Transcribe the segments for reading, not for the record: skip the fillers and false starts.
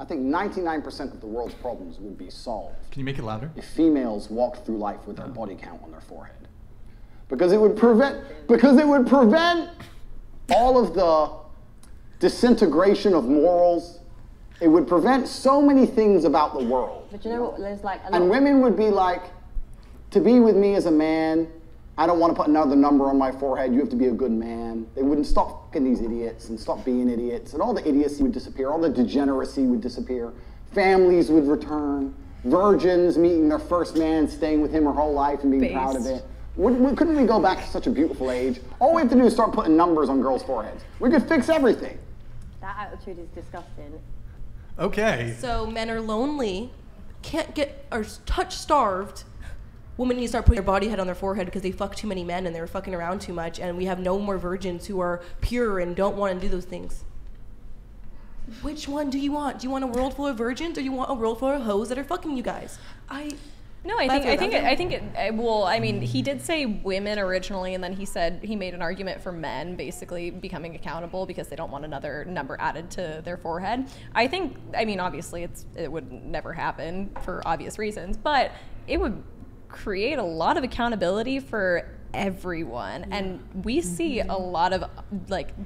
I think 99% of the world's problems would be solved. Can you make it louder? If females walked through life with their body count on their forehead. Because it would prevent all of the disintegration of morals. It would prevent so many things about the world. But you know what, there's like a lot. And women would be like, to be with me as a man, I don't want to put another number on my forehead. You have to be a good man. They wouldn't stop fucking these idiots and stop being idiots. And all the idiocy would disappear. All the degeneracy would disappear. Families would return. Virgins meeting their first man, staying with him her whole life and being proud of it. Couldn't we go back to such a beautiful age? All we have to do is start putting numbers on girls' foreheads. We could fix everything. That attitude is disgusting. Okay. So men are lonely, are touch-starved. Women need to start putting their body head on their forehead because they fuck too many men and they're fucking around too much, and we have no more virgins who are pure and don't want to do those things. Which one do you want? Do you want a world full of virgins, or do you want a world full of hoes that are fucking you guys? No, I mean, he did say women originally, and then he said he made an argument for men basically becoming accountable because they don't want another number added to their forehead. I mean, obviously it would never happen for obvious reasons, but it would create a lot of accountability for everyone, and we see a lot of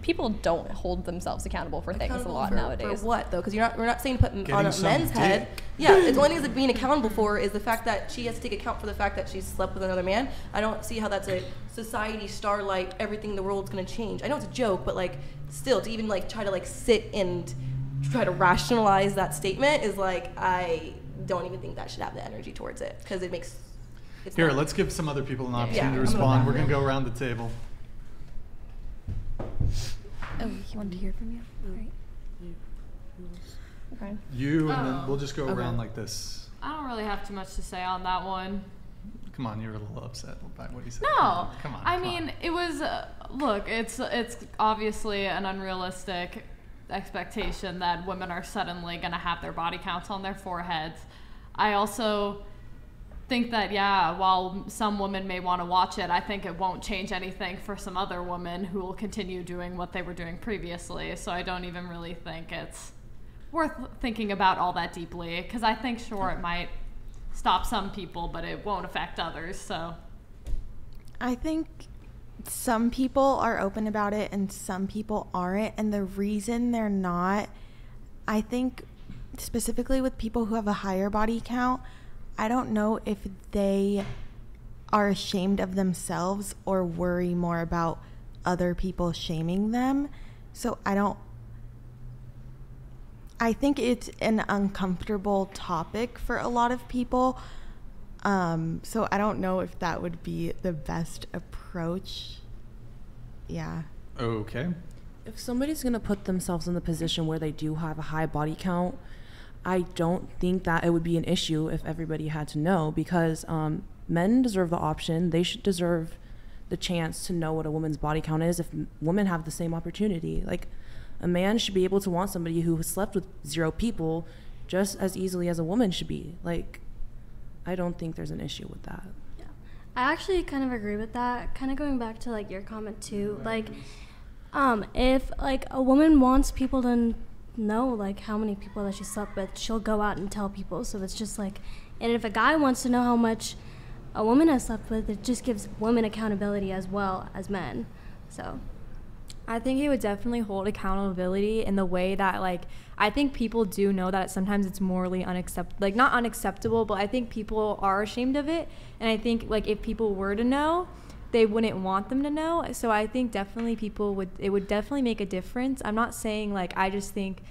people don't hold themselves accountable for things a lot nowadays. For what though? Because we're not saying to put on a men's head. Yeah, it's one thing that being accountable for is the fact that she has to take account for the fact that she slept with another man. I don't see how that's a society starlight. Everything in the world's gonna change. I know it's a joke, but like still to even like try to like sit and try to rationalize that statement is like I don't even think that should have the energy towards it because it makes. Here, let's give some other people an opportunity to respond. We're going to go around the table. Oh, he wanted to hear from you? All right. Okay. You, and then we'll just go around like this. I don't really have too much to say on that one. Come on, you're a little upset by what he said. No. Come on. I mean, it was, look, it's obviously an unrealistic expectation that women are suddenly going to have their body counts on their foreheads. I also think that, while some women may want to watch it, I think it won't change anything for some other women who will continue doing what they were doing previously. So I don't even really think it's worth thinking about all that deeply, because I think, sure, it might stop some people, but it won't affect others. So I think some people are open about it and some people aren't, and the reason they're not, I think specifically with people who have a higher body count, I don't know if they are ashamed of themselves or worry more about other people shaming them. So I think it's an uncomfortable topic for a lot of people. So I don't know if that would be the best approach. Yeah. Okay. If somebody's going to put themselves in the position where they do have a high body count, I don't think that it would be an issue if everybody had to know, because men deserve the option. They should deserve the chance to know what a woman's body count is if women have the same opportunity. Like, a man should be able to want somebody who has slept with 0 people just as easily as a woman should be. Like, I don't think there's an issue with that. Yeah, I actually kind of agree with that. Kind of going back to like your comment too. Like, if like a woman wants people to know like how many people that she slept with, she'll go out and tell people. So it's just like, and if a guy wants to know how much a woman has slept with, it just gives women accountability as well as men. So I think it would definitely hold accountability in the way that, like, I think people do know that sometimes it's morally unacceptable, like not unacceptable, but I think people are ashamed of it. And I think like if people were to know, they wouldn't want them to know. So I think definitely it would definitely make a difference. I'm not saying like, I just think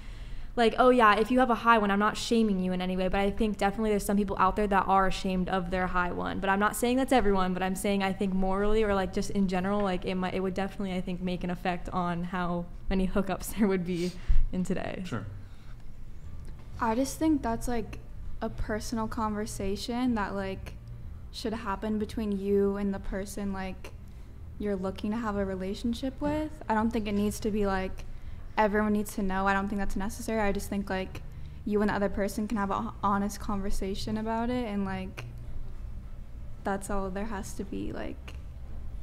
like, oh yeah, if you have a high one, I'm not shaming you in any way, but I think definitely there's some people out there that are ashamed of their high one. But I'm not saying that's everyone, but I'm saying I think morally or like just in general, like it would definitely, I think, make an effect on how many hookups there would be in today. Sure. I just think that's like a personal conversation that like should happen between you and the person like you're looking to have a relationship with. I don't think it needs to be like everyone needs to know. I don't think that's necessary. I just think like you and the other person can have an honest conversation about it, and like that's all there has to be. Like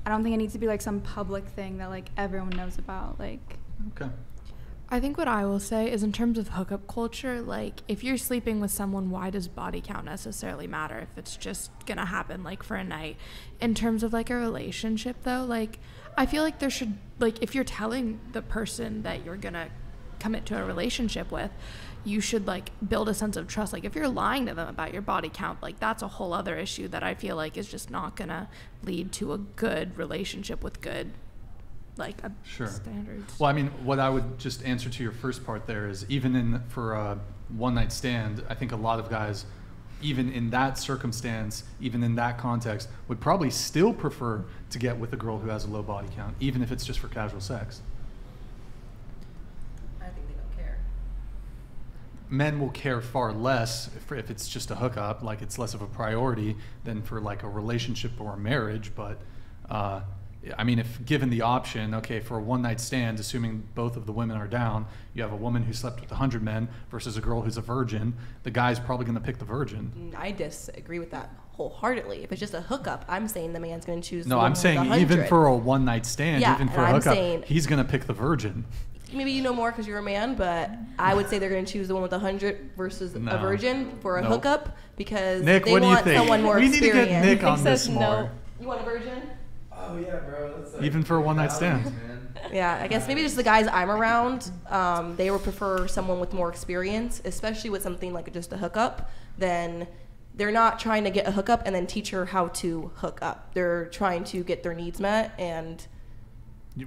I don't think it needs to be like some public thing that like everyone knows about. Like okay. I think what I will say is in terms of hookup culture, like if you're sleeping with someone, why does body count necessarily matter if it's just gonna happen like for a night? In terms of like a relationship though, like I feel like there should, like if you're telling the person that you're gonna commit to a relationship with, you should like build a sense of trust. Like if you're lying to them about your body count, like that's a whole other issue that I feel like is just not gonna lead to a good relationship with good like standards. Well, I mean, what I would just answer to your first part there is even for a one night stand, I think a lot of guys, even in that circumstance, even in that context, would probably still prefer to get with a girl who has a low body count, even if it's just for casual sex. I think they don't care. Men will care far less if it's just a hookup, like it's less of a priority than for like a relationship or a marriage. But I mean, if given the option, okay, for a one night stand, assuming both of the women are down, you have a woman who slept with 100 men versus a girl who's a virgin, the guy's probably going to pick the virgin. I disagree with that wholeheartedly. If it's just a hookup, I'm saying the man's going to choose the No, woman I'm with saying 100. even for a one night stand, Yeah, even for and a I'm hookup, saying- he's going to pick the virgin. Maybe you know more because you're a man, but I would say they're going to choose the one with 100 versus a virgin for a hookup because Nick, they what do you want think? someone more We need to experienced. get Nick on this more. You want a virgin? Oh yeah, bro. That's like Even for a one night stand. Yeah, I guess maybe just the guys I'm around, they would prefer someone with more experience, especially with something like just a hookup. Then they're not trying to get a hookup and then teach her how to hook up. They're trying to get their needs met, and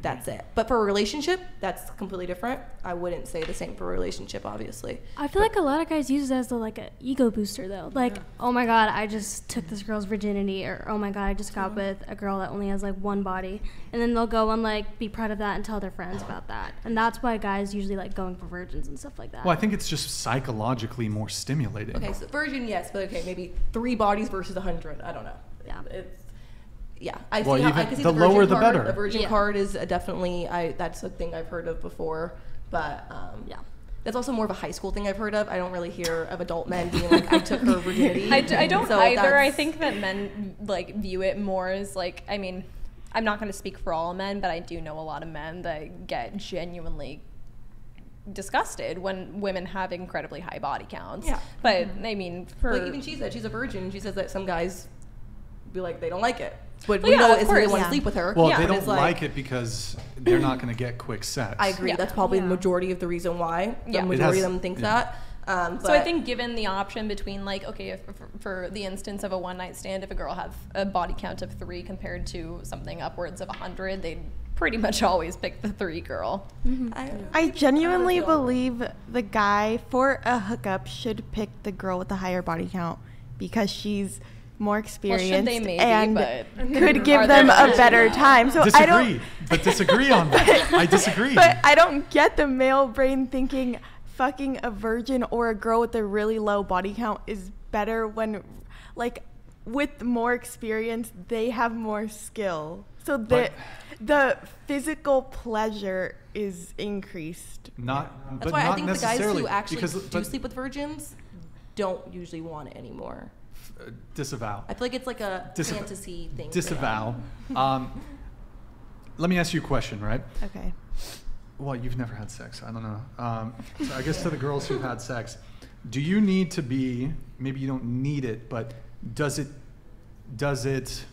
that's it. But for a relationship, that's completely different. I wouldn't say the same for a relationship, obviously. I feel like a lot of guys use it as like an ego booster though. Like, oh my god, I just took this girl's virginity, or oh my god, I just got with a girl that only has like one body, and then they'll go and like be proud of that and tell their friends about that. And that's why guys usually like going for virgins and stuff like that. Well, I think it's just psychologically more stimulating. Okay, so virgin, yes, but okay, maybe 3 bodies versus 100. I don't know. Yeah, I Well, see how, even I can see the the virgin lower the card. better. The virgin card is definitely that's a thing I've heard of before, but that's also more of a high school thing I've heard of. I don't really hear of adult men being like, I took her virginity. I don't So either. I that's- think that men like view it more as like, I mean, I'm not going to speak for all men, but I do know a lot of men that get genuinely disgusted when women have incredibly high body counts. Yeah. But I mean, Like even she said she's a virgin. She says that some guys be like they don't like it, but Well, we yeah, know of it's they course. want to sleep with her. Well, Yeah, they but don't it's like it because they're not going to get quick sex. I agree. That's probably the majority of the reason why. The Yeah. majority of them think that. So I think given the option between like, okay, if, for the instance of a one night stand, if a girl has a body count of 3 compared to something upwards of 100, they'd pretty much always pick the 3 girl. I genuinely believe the guy for a hookup should pick the girl with the higher body count because she's more experienced they maybe, and but could give are them there a better time. So disagree, I don't but disagree on that. I disagree. But I don't get the male brain thinking fucking a virgin or a girl with a really low body count is better when, like, with more experience, they have more skill. So the physical pleasure is increased. Not, That's but why not I think the guys necessarily, who actually because, do sleep with virgins don't usually want it anymore. Disavow. I feel like it's like a fantasy thing. Disavow. Let me ask you a question, right? Okay. Well, you've never had sex. I don't know. So I guess to the girls who've had sex, do you need to be, maybe you don't need it, but does it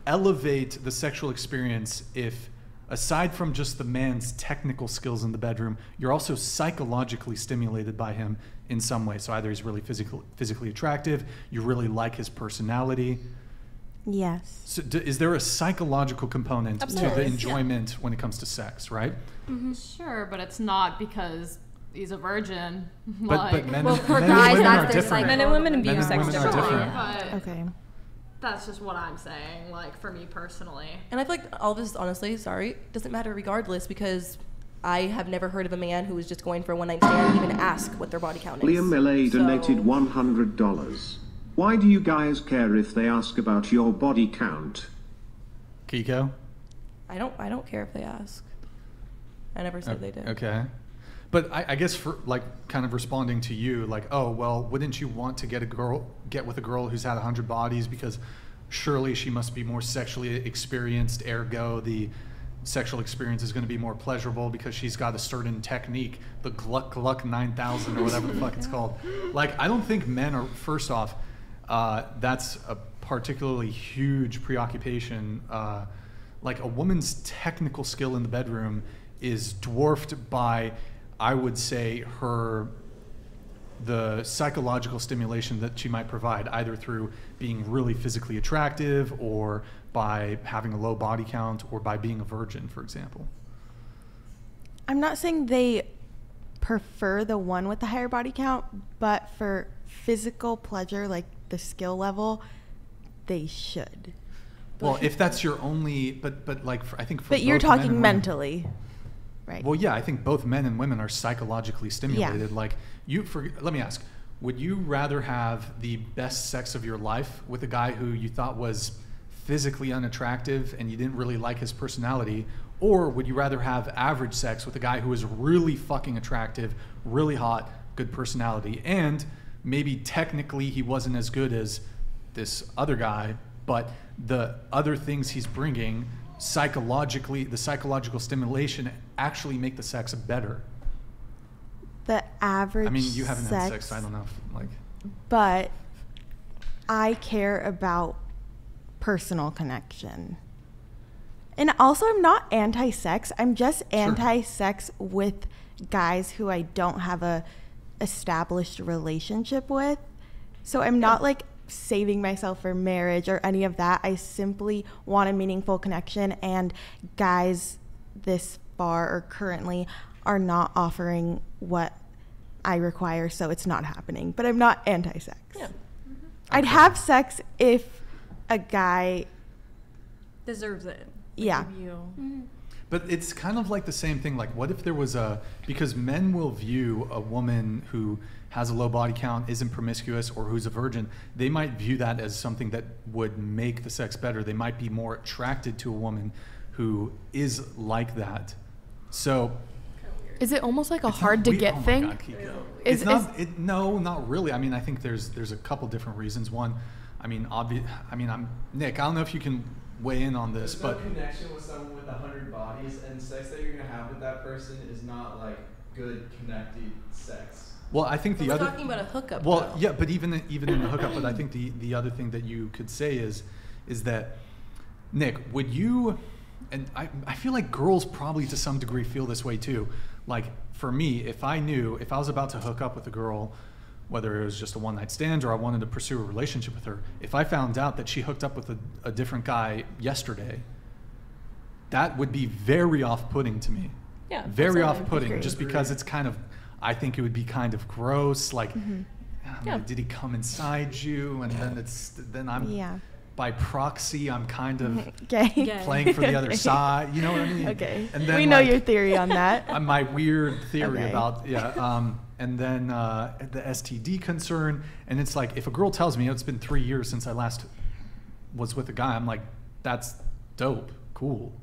elevate the sexual experience if, aside from just the man's technical skills in the bedroom, you're also psychologically stimulated by him in some way? So either he's really physically attractive, you really like his personality. Yes. So is there a psychological component to the enjoyment when it comes to sex, right? Mm-hmm. Sure, but it's not because he's a virgin. But men, well, men for and guys, women that's are their different. Men and women view Men and sex women are differently. different. Okay. That's just what I'm saying, like, for me personally. And I feel like all this, honestly, doesn't matter regardless because I have never heard of a man who was just going for a one-night stand even ask what their body count is. Liam Millet donated $100. Why do you guys care if they ask about your body count? Kiko? I don't care if they ask. I never said they did. Okay. But I guess for like kind of responding to you, like, oh, well, wouldn't you want to get with a girl who's had 100 bodies because surely she must be more sexually experienced, ergo the sexual experience is going to be more pleasurable because she's got a certain technique, the Gluck Gluck 9000 or whatever the fuck it's called. Like, I don't think men are, first off, that's a particularly huge preoccupation. Like, a woman's technical skill in the bedroom is dwarfed by, I would say, the psychological stimulation that she might provide, either through being really physically attractive or by having a low body count or by being a virgin, for example. I'm not saying they prefer the one with the higher body count, but for physical pleasure, like the skill level, they should. Well, if that's your only, but like, I think for But you're both men talking and mentally, women, right? well, yeah, I think both men and women are psychologically stimulated. Yeah. Like, let me ask, would you rather have the best sex of your life with a guy who you thought was physically unattractive and you didn't really like his personality, or would you rather have average sex with a guy who is really fucking attractive, really hot, good personality, and maybe technically he wasn't as good as this other guy, but the other things he's bringing psychologically, the psychological stimulation actually make the sex better? The average I mean, you haven't had sex, sex, I don't know, like. but I care about personal connection. And also, I'm not anti-sex. I'm just anti-sex with guys who I don't have a established relationship with. So I'm not like saving myself for marriage or any of that. I simply want a meaningful connection, and guys this far or currently are not offering what I require, so it's not happening. But I'm not anti-sex. Yeah. I'd have sex if a guy deserves it. Yeah. But it's kind of like the same thing. Like, what if there was because men will view a woman who has a low body count, isn't promiscuous, or who's a virgin, they might view that as something that would make the sex better. They might be more attracted to a woman who is like that. So, is it almost like a hard to get thing? God, it's not. No, not really. I mean, I think there's a couple different reasons. One, I mean, I'm Nick. I don't know if you can weigh in on this, There's but no connection with someone with 100 bodies, and sex that you're gonna have with that person is not like good connected sex. well, I think We're talking about a hookup. Well, though. yeah, but even in the hookup, but I think the other thing that you could say is that, Nick, would you, and I feel like girls probably to some degree feel this way too. Like, for me, if I was about to hook up with a girl, whether it was just a one-night stand or I wanted to pursue a relationship with her, if I found out that she hooked up with a different guy yesterday, that would be very off-putting to me. Yeah, very absolutely. off-putting, just because it's kind of, I think it would be kind of gross. Like, Yeah. did he come inside you? And then I'm by proxy, I'm kind of playing for the other side. You know what I mean? Okay. And then, we know your theory on that. My weird theory about and then the STD concern. And it's like, if a girl tells me it's been 3 years since I last was with a guy, I'm like, that's dope, cool.